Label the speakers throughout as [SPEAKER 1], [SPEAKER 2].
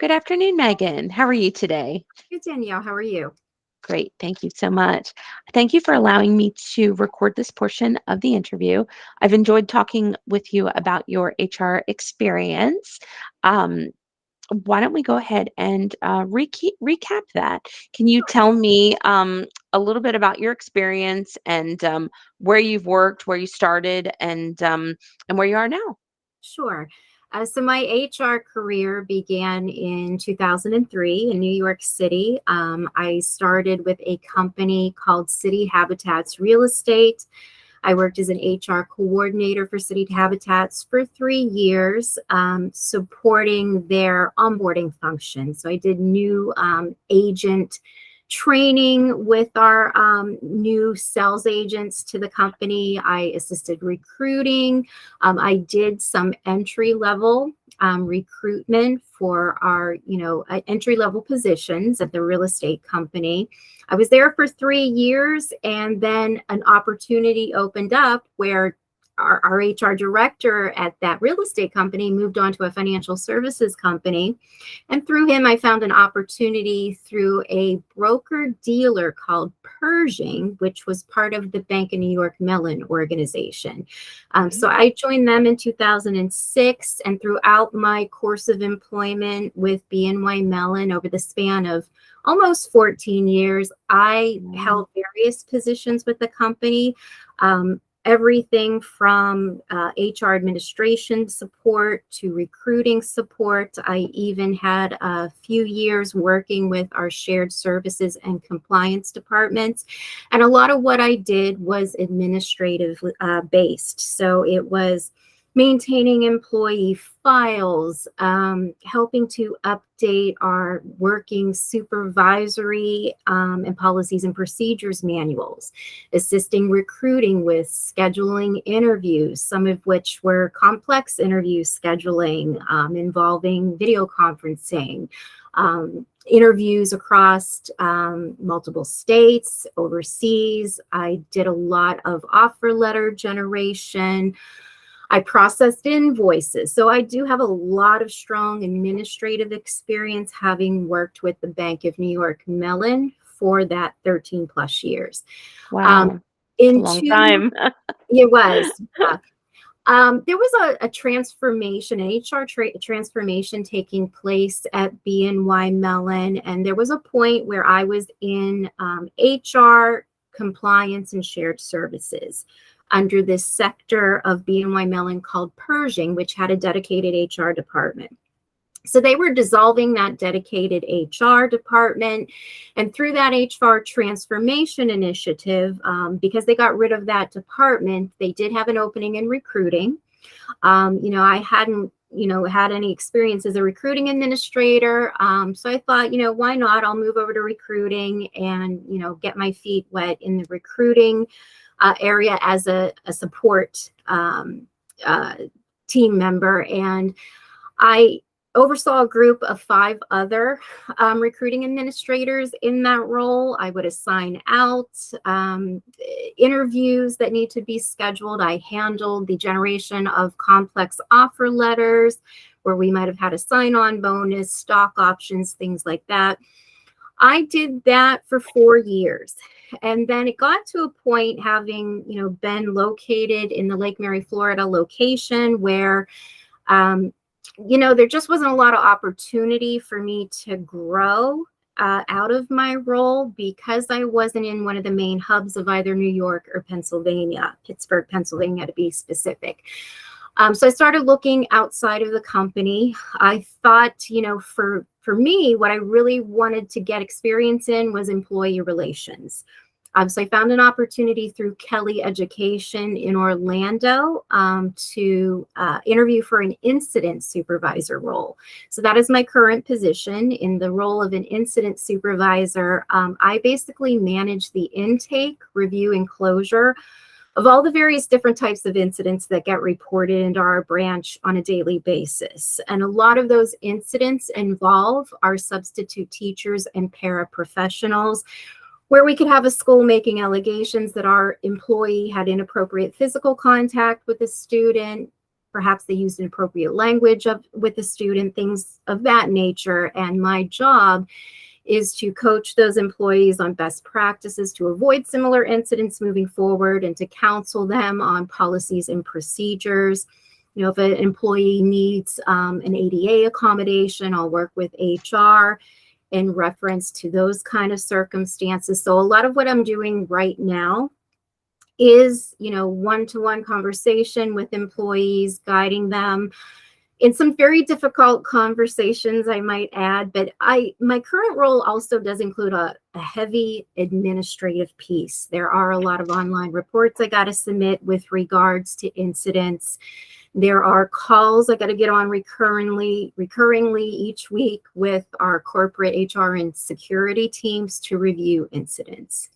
[SPEAKER 1] Good afternoon, Megan. How are you today?
[SPEAKER 2] Good, Danielle. How are you?
[SPEAKER 1] Great. Thank you so much. Thank you for allowing me to record this portion of the interview. I've enjoyed talking with you about your HR experience. Um, why don't we go ahead and recap that? Can you
[SPEAKER 2] Sure.
[SPEAKER 1] tell me a little bit about your experience and where you've worked, where you started, and where you are now?
[SPEAKER 2] Sure. So my HR career began in 2003 in New York City. I started with a company called City Habitats Real Estate. I worked as an HR coordinator for City Habitats for 3 years, supporting their onboarding function. So I did new agent training with our new sales agents to the company. I assisted recruiting. I did some entry level recruitment for our, entry level positions at the real estate company. I was there for 3 years, and then an opportunity opened up where our HR director at that real estate company moved on to a financial services company. And through him, I found an opportunity through a broker dealer called Pershing, which was part of the Bank of New York Mellon organization. So
[SPEAKER 1] Okay.
[SPEAKER 2] I joined them in 2006, and throughout my course of employment with BNY Mellon over the span of almost 14 years, I
[SPEAKER 1] Wow.
[SPEAKER 2] held various positions with the company. Everything from HR administration support to recruiting support. I even had a few years working with our shared services and compliance departments. And a lot of what I did was administrative based. So it was maintaining employee files, helping to update our working supervisory and policies and procedures manuals, assisting recruiting with scheduling interviews, some of which were complex interview scheduling involving video conferencing, interviews across multiple states, overseas. I did a lot of offer letter generation. I processed invoices. So I do have a lot of strong administrative experience having worked with the Bank of New York Mellon for that 13 plus years. Um,
[SPEAKER 1] Wow. It's a
[SPEAKER 2] in
[SPEAKER 1] long
[SPEAKER 2] two,
[SPEAKER 1] time.
[SPEAKER 2] it was. There was a transformation, an HR transformation taking place at BNY Mellon. And there was a point where I was in HR, compliance, and shared services under this sector of BNY Mellon called Pershing, which had a dedicated HR department. So they were dissolving that dedicated HR department. And through that HR transformation initiative, because they got rid of that department, they did have an opening in recruiting. I hadn't, had any experience as a recruiting administrator. So I thought, why not? I'll move over to recruiting and, get my feet wet in the recruiting area as a support uh, team member. And I oversaw a group of 5 other recruiting administrators in that role. I would assign out interviews that need to be scheduled. I handled the generation of complex offer letters where we might have had a sign-on bonus, stock options, things like that. I did that for 4 years. And then it got to a point, having, been located in the Lake Mary, Florida location where there just wasn't a lot of opportunity for me to grow out of my role because I wasn't in one of the main hubs of either New York or Pennsylvania, Pittsburgh, Pennsylvania, to be specific. So I started looking outside of the company. I thought, for me, what I really wanted to get experience in was employee relations. So I found an opportunity through Kelly Education in Orlando to interview for an incident supervisor role. So that is my current position. In the role of an incident supervisor, I basically manage the intake, review, and closure of all the various different types of incidents that get reported into our branch on a daily basis. And a lot of those incidents involve our substitute teachers and paraprofessionals, where we could have a school making allegations that our employee had inappropriate physical contact with a student, perhaps they used inappropriate language with the student, things of that nature. And my job is to coach those employees on best practices to avoid similar incidents moving forward and to counsel them on policies and procedures. If an employee needs an ADA accommodation, I'll work with HR in reference to those kind of circumstances. So a lot of what I'm doing right now is, one-to-one conversation with employees, guiding them in some very difficult conversations, I might add. But my current role also does include a heavy administrative piece. There are a lot of online reports I got to submit with regards to incidents. There are calls I got to get on recurringly each week with our corporate HR and security teams to review incidents.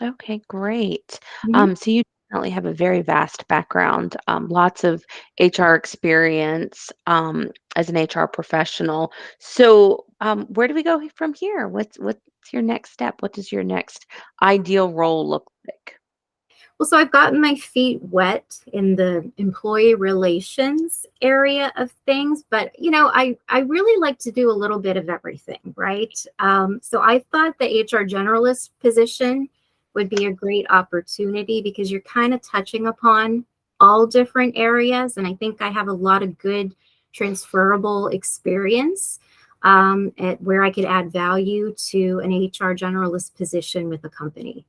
[SPEAKER 1] Okay, great.
[SPEAKER 2] Mhm.
[SPEAKER 1] So you definitely have a very vast background, lots of HR experience as an HR professional. So, where do we go from here? What's your next step? What does your next ideal role look like?
[SPEAKER 2] Well, so I've gotten my feet wet in the employee relations area of things, but I really like to do a little bit of everything, right? So I thought the HR generalist position would be a great opportunity because you're kind of touching upon all different areas, and I think I have a lot of good transferable experience at where I could add value to an HR generalist position with a company.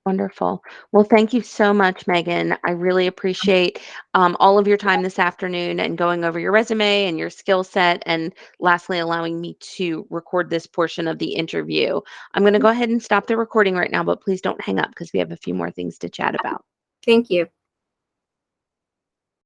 [SPEAKER 1] Wonderful. Well, thank you so much, Megan. I really appreciate all of your time this afternoon and going over your resume and your skill set, and lastly, allowing me to record this portion of the interview. I'm going to go ahead and stop the recording right now, but please don't hang up because we have a few more things to chat about.
[SPEAKER 2] Thank you.